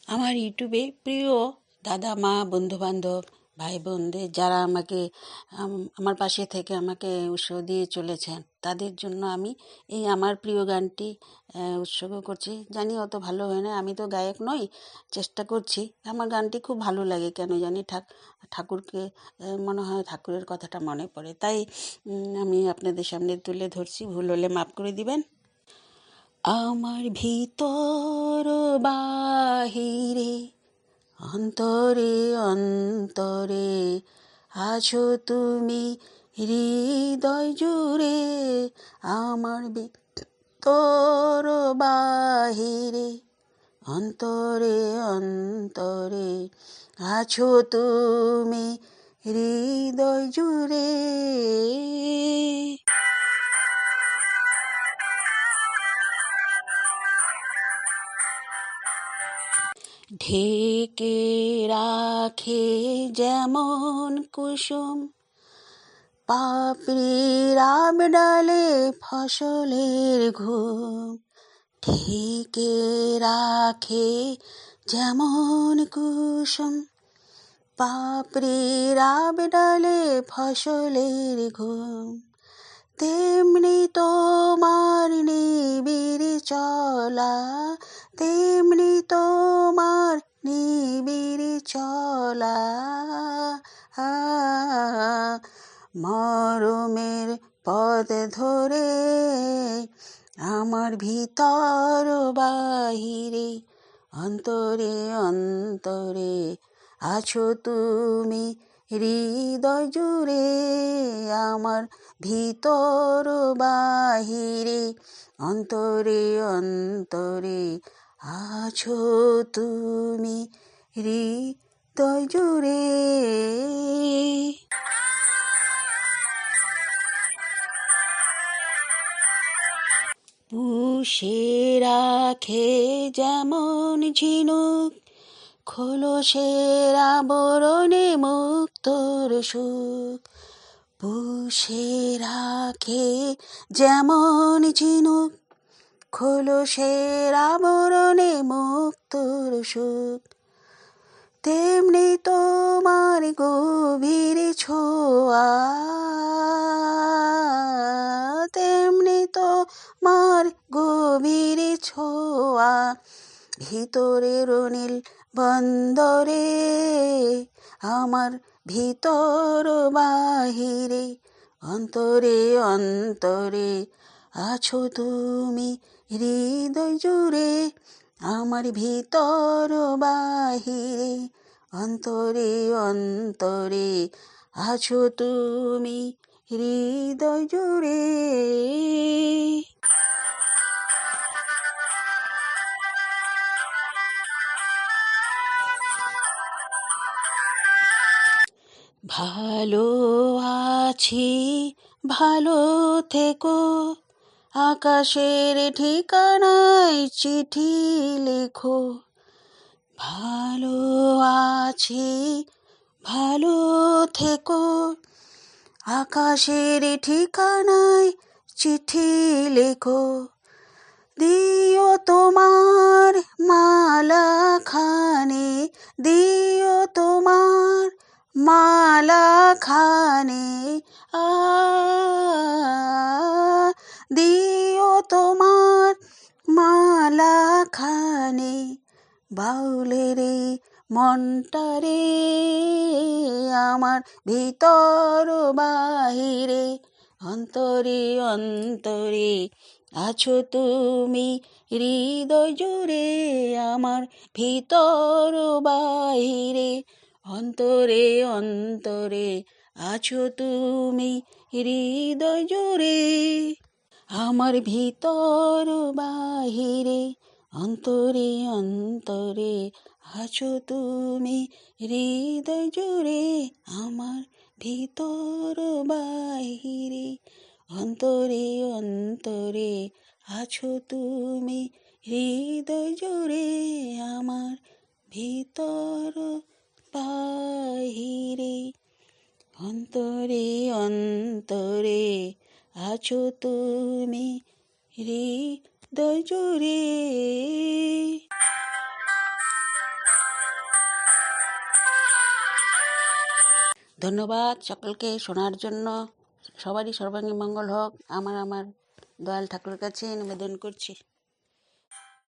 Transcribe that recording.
আমার ইউটিউবে প্রিয় দাদা মা বন্ধুবান্ধব ভাই বোনদের যারা আমাকে আমার পাশে থেকে আমাকে উৎসাহ দিয়ে চলেছেন, তাদের জন্য আমি এই আমার প্রিয় গানটি উৎসর্গ করছি। জানি অত ভালো হয় না, আমি তো গায়ক নই, চেষ্টা করছি। আমার গানটি খুব ভালো লাগে, কেন জানি ঠাকুরকে মনে হয় ঠাকুরের কথাটা মনে পড়ে, তাই আমি আপনাদের সামনে তুলে ধরছি। ভুল হলে মাফ করে দিবেন। আমার ভিতর বাহিরে, অন্তরে অন্তরে আছো তুমি হৃদয় জুড়ে। আমার ভিতর বাহিরে, অন্তরে অন্তরে আছো তুমি হৃদয় জুড়ে। ঢেকে রাখে যেমন কুসুম পাপড়ির ডালে ফসলের ঘুম। ঢেকে রাখে যেমন কুসুম পাপড়ির ডালে ফসলের ঘুম, তেমনি তোমার নিবিড় চলা, তেমনি তোমার নিবিড় চলা। মরমের পথ ধরে আমার ভিতর বাহিরে, অন্তরে অন্তরে আছো তুমি হৃদয় জুড়ে। আমার ভিতর বাহিরে, অন্তরে অন্তরে আছো তুমি হৃদয় জুড়ে। পুষে রাখে যেমন ঝিনুক খোলসের আবরণে মুক্তর সুখ। পুষে রাখে যেমন ঝিনুক খোলসের আবরণে মুক্তর সুখ, তেমনি তোমার গভীর ছোঁয়া, তেমনি তোমার গভীর ছোঁয়া। ভিতরের নীল বন্দরে আমার ভিতর বাহিরে, অন্তরে অন্তরে আছো তুমি হৃদয় জুড়ে। আমার ভিতর বাহিরে, অন্তরে অন্তরে আছো তুমি হৃদয় জুড়ে। ভালো আছি, ভালো থেকো, আকাশের ঠিকানায় চিঠি লেখো। ভালো আছি, ভালো থেকো, আকাশের ঠিকানায় চিঠি লেখো। দিও তোমার মালা খানে, দিও তোমার মালা খানে, দিও তোমার মালা খানে। বাউলের মনটারে আমার ভিতর বাহিরে, অন্তরে অন্তরে আছো তুমি হৃদয় জুড়ে। আমার ভিতর বাহিরে, অন্তরে অন্তরে আছো তুমি হৃদয় জুড়ে। আমার ভিতর বাহিরে, অন্তরে অন্তরে আছো তুমি হৃদয় জুড়ে। আমার ভিতর বাহিরে, অন্তরে অন্তরে আছো তুমি হৃদয় জুড়ে। আমার ভিতর বাহিরে, অন্তরে অন্তরে আছো তুমি হৃদয় জুড়ে। ধন্যবাদ সকলকে শোনার জন্য। সবারই সর্বাঙ্গীণ মঙ্গল হোক, আমার দয়াল ঠাকুরের কাছে নিবেদন করছি।